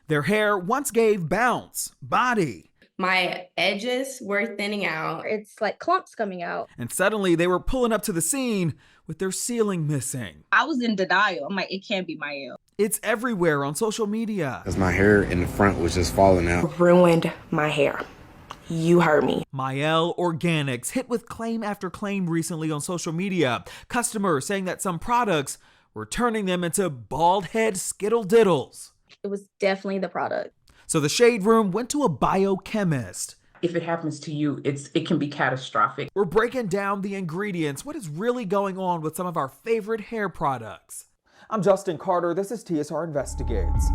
Their hair once gave bounce, body, My edges were thinning out. It's like clumps coming out. and suddenly they were pulling up to the scene with their ceiling missing. I was in denial. I'm like, it can't be Mielle. It's everywhere on social media. Because my hair in the front was just falling out. Ruined my hair. You heard me. Mielle Organics hit with claim after claim recently on social media. Customers saying that some products were turning them into bald head skittle diddles. It was definitely the product. So the Shade Room went to a biochemist. If it happens to you, it can be catastrophic. We're breaking down the ingredients, what is really going on with some of our favorite hair products. I'm Justin Carter, this is TSR Investigates.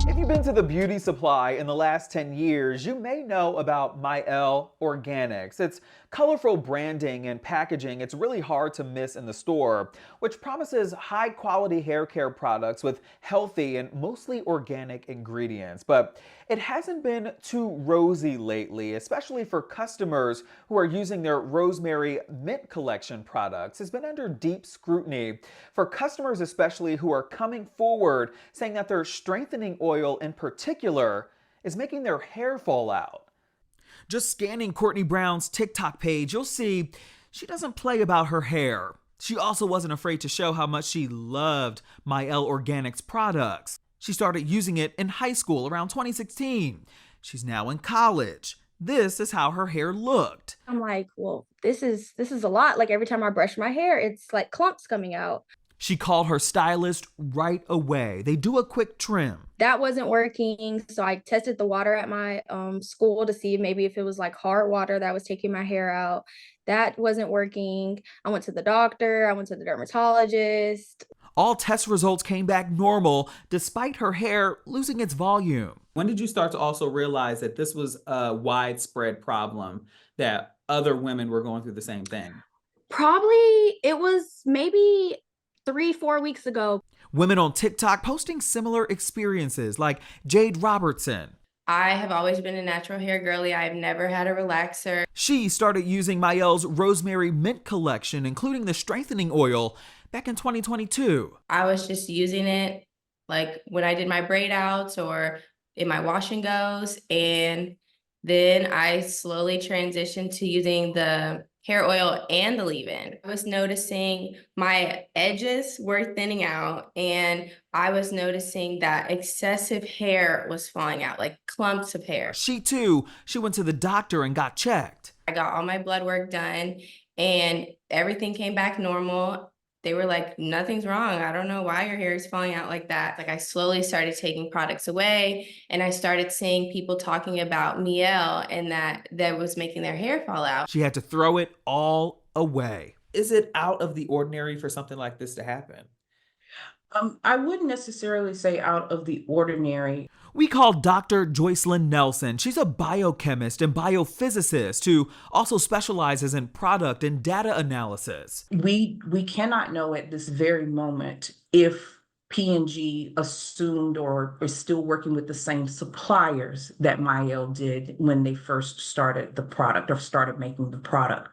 If you've been to the beauty supply in the last 10 years, you may know about Mielle Organics. It's colorful branding and packaging. It's really hard to miss in the store, which promises high quality hair care products with healthy and mostly organic ingredients. But it hasn't been too rosy lately, especially for customers who are using their Rosemary Mint Collection products. It's been under deep scrutiny for customers, especially who are coming forward saying that their strengthening oil in particular is making their hair fall out. Just scanning Courtney Brown's TikTok page, you'll see she doesn't play about her hair. She also wasn't afraid to show how much she loved Mielle Organics products. She started using it in high school around 2016. She's now in college. This is how her hair looked. I'm like, well, this is a lot. Like every time I brush my hair, it's like clumps coming out. She called her stylist right away. They do a quick trim. That wasn't working, so I tested the water at my school to see maybe if it was like hard water that was taking my hair out. That wasn't working. I went to the doctor. I went to the dermatologist. All test results came back normal despite her hair losing its volume. When did you start to also realize that this was a widespread problem, that other women were going through the same thing? Probably it was maybe 3-4 weeks ago. Women on TikTok posting similar experiences like Jade Robertson. I have always been a natural hair girly. I've never had a relaxer. She started using Mielle's Rosemary Mint Collection, including the strengthening oil, back in 2022. I was just using it like when I did my braid outs or in my wash and goes. And then I slowly transitioned to using the hair oil and the leave-in. I was noticing my edges were thinning out, and I was noticing that excessive hair was falling out, like clumps of hair. She went to the doctor and got checked. I got all my blood work done and everything came back normal. They were like, nothing's wrong. I don't know why your hair is falling out like that. Like I slowly started taking products away, and I started seeing people talking about Mielle and that was making their hair fall out. She had to throw it all away. Is it out of the ordinary for something like this to happen? I wouldn't necessarily say out of the ordinary. We called Dr. Joycelyn Nelson. She's a biochemist and biophysicist who also specializes in product and data analysis. We cannot know at this very moment if P&G assumed or is still working with the same suppliers that Mielle did when they first started the product or started making the product.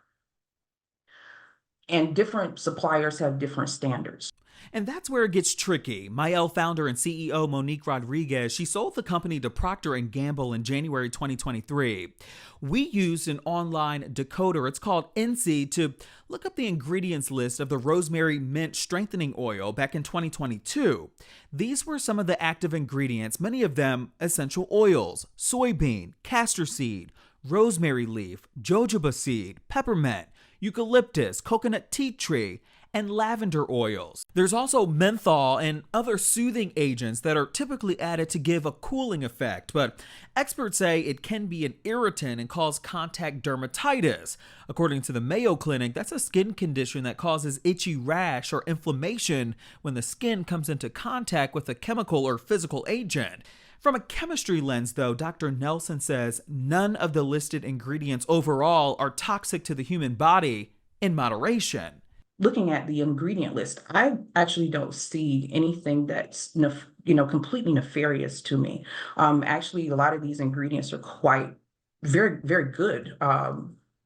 And different suppliers have different standards. And that's where it gets tricky. Mielle founder and CEO Monique Rodriguez, she sold the company to Procter & Gamble in January 2023. We used an online decoder, it's called NC, to look up the ingredients list of the Rosemary Mint Strengthening Oil back in 2022. These were some of the active ingredients, many of them essential oils: soybean, castor seed, rosemary leaf, jojoba seed, peppermint, eucalyptus, coconut tea tree, and lavender oils. There's also menthol and other soothing agents that are typically added to give a cooling effect, but experts say it can be an irritant and cause contact dermatitis. According to the Mayo Clinic, that's a skin condition that causes itchy rash or inflammation when the skin comes into contact with a chemical or physical agent. From a chemistry lens, though, Dr. Nelson says none of the listed ingredients overall are toxic to the human body in moderation. Looking at the ingredient list, I actually don't see anything that's completely nefarious to me. Actually, a lot of these ingredients are quite very, very good.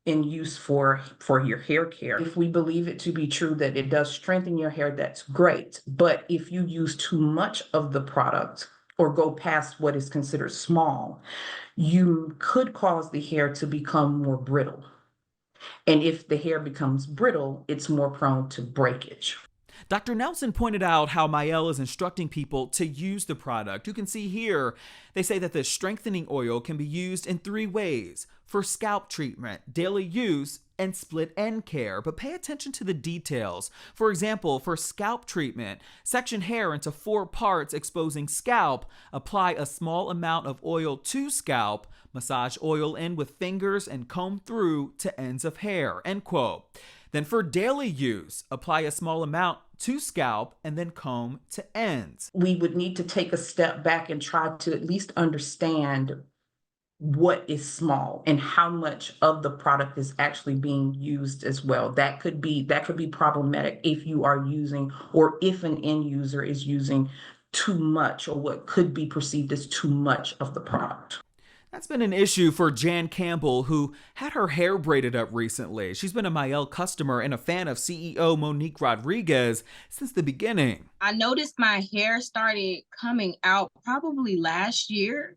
in use for your hair care. If we believe it to be true that it does strengthen your hair, that's great. But if you use too much of the product or go past what is considered small, you could cause the hair to become more brittle. And if the hair becomes brittle, it's more prone to breakage. Dr. Nelson pointed out how Mielle is instructing people to use the product. You can see here, they say that the strengthening oil can be used in 3 ways: for scalp treatment, daily use, and split end care. But pay attention to the details. For example, for scalp treatment, section hair into 4 parts exposing scalp, apply a small amount of oil to scalp, massage oil in with fingers and comb through to ends of hair, end quote. Then for daily use, apply a small amount to scalp and then comb to ends. We would need to take a step back and try to at least understand what is small and how much of the product is actually being used as well. That could be problematic if you are using, or if an end user is using too much, or what could be perceived as too much of the product. That's been an issue for Jan Campbell, who had her hair braided up recently. She's been a Mielle customer and a fan of CEO Monique Rodriguez since the beginning. I noticed my hair started coming out probably last year.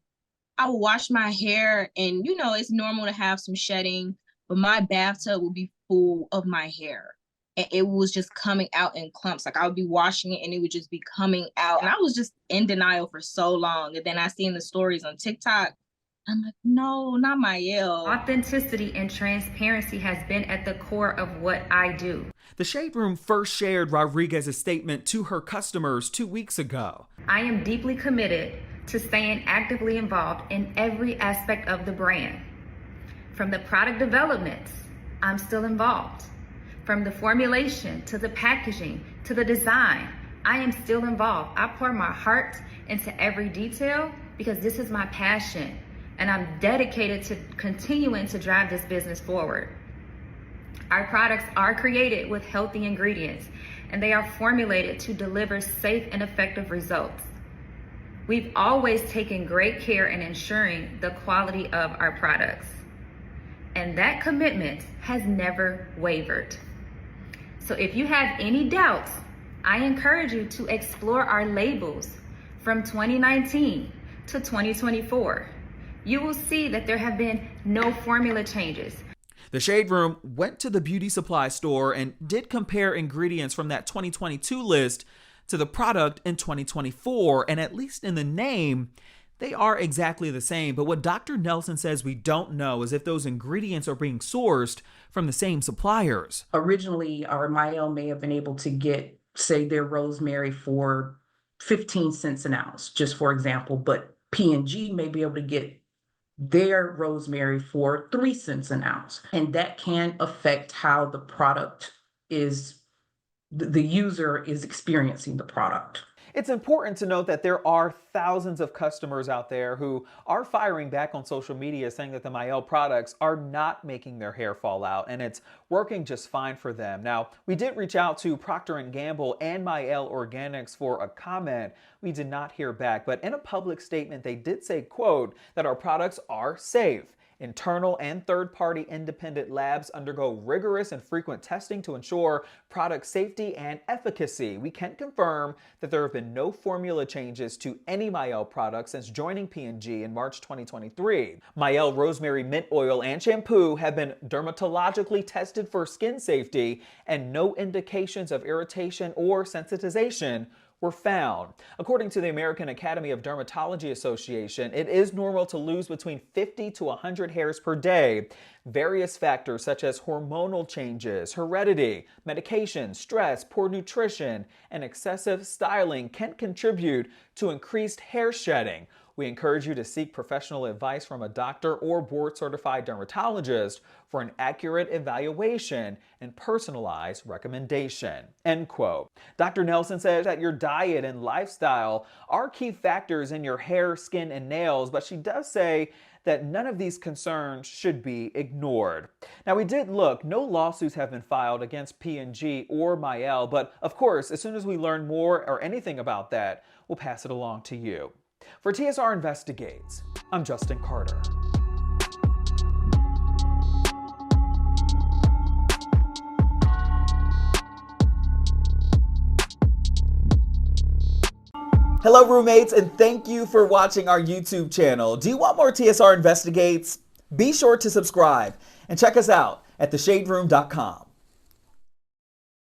I would wash my hair and, it's normal to have some shedding, but my bathtub would be full of my hair. And it was just coming out in clumps. Like I would be washing it and it would just be coming out. And I was just in denial for so long. And then I seen the stories on TikTok. I'm like, no, not Mielle. Authenticity and transparency has been at the core of what I do. The Shade Room first shared Rodriguez's statement to her customers 2 weeks ago. I am deeply committed to staying actively involved in every aspect of the brand. From the product development, I'm still involved. From the formulation to the packaging to the design, I am still involved. I pour my heart into every detail because this is my passion. And I'm dedicated to continuing to drive this business forward. Our products are created with healthy ingredients, and they are formulated to deliver safe and effective results. We've always taken great care in ensuring the quality of our products, and that commitment has never wavered. So if you have any doubts, I encourage you to explore our labels from 2019 to 2024. You will see that there have been no formula changes. The Shade Room went to the beauty supply store and did compare ingredients from that 2022 list to the product in 2024, and at least in the name, they are exactly the same. But what Dr. Nelson says we don't know is if those ingredients are being sourced from the same suppliers. Originally, our Mielle may have been able to get, say, their rosemary for 15 cents an ounce, just for example, but P&G may be able to get their rosemary for 3 cents an ounce. And that can affect how the product is, the user is experiencing the product. It's important to note that there are thousands of customers out there who are firing back on social media saying that the Mielle products are not making their hair fall out and it's working just fine for them. Now, we did reach out to Procter & Gamble and Mielle Organics for a comment. We did not hear back, but in a public statement, they did say, quote, that our products are safe. Internal and third-party independent labs undergo rigorous and frequent testing to ensure product safety and efficacy. We can confirm that there have been no formula changes to any Mielle product since joining P&G in March 2023. Mielle Rosemary Mint Oil and Shampoo have been dermatologically tested for skin safety, and no indications of irritation or sensitization were found. According to the American Academy of Dermatology Association, it is normal to lose between 50 to 100 hairs per day. Various factors such as hormonal changes, heredity, medication, stress, poor nutrition, and excessive styling can contribute to increased hair shedding. We encourage you to seek professional advice from a doctor or board-certified dermatologist for an accurate evaluation and personalized recommendation, end quote. Dr. Nelson says that your diet and lifestyle are key factors in your hair, skin, and nails, but she does say that none of these concerns should be ignored. Now, we did look, no lawsuits have been filed against P&G or Mielle, but of course, as soon as we learn more or anything about that, we'll pass it along to you. For TSR Investigates, I'm Justin Carter. Hello, roommates, and thank you for watching our YouTube channel. Do you want more TSR Investigates? Be sure to subscribe and check us out at theshaderoom.com.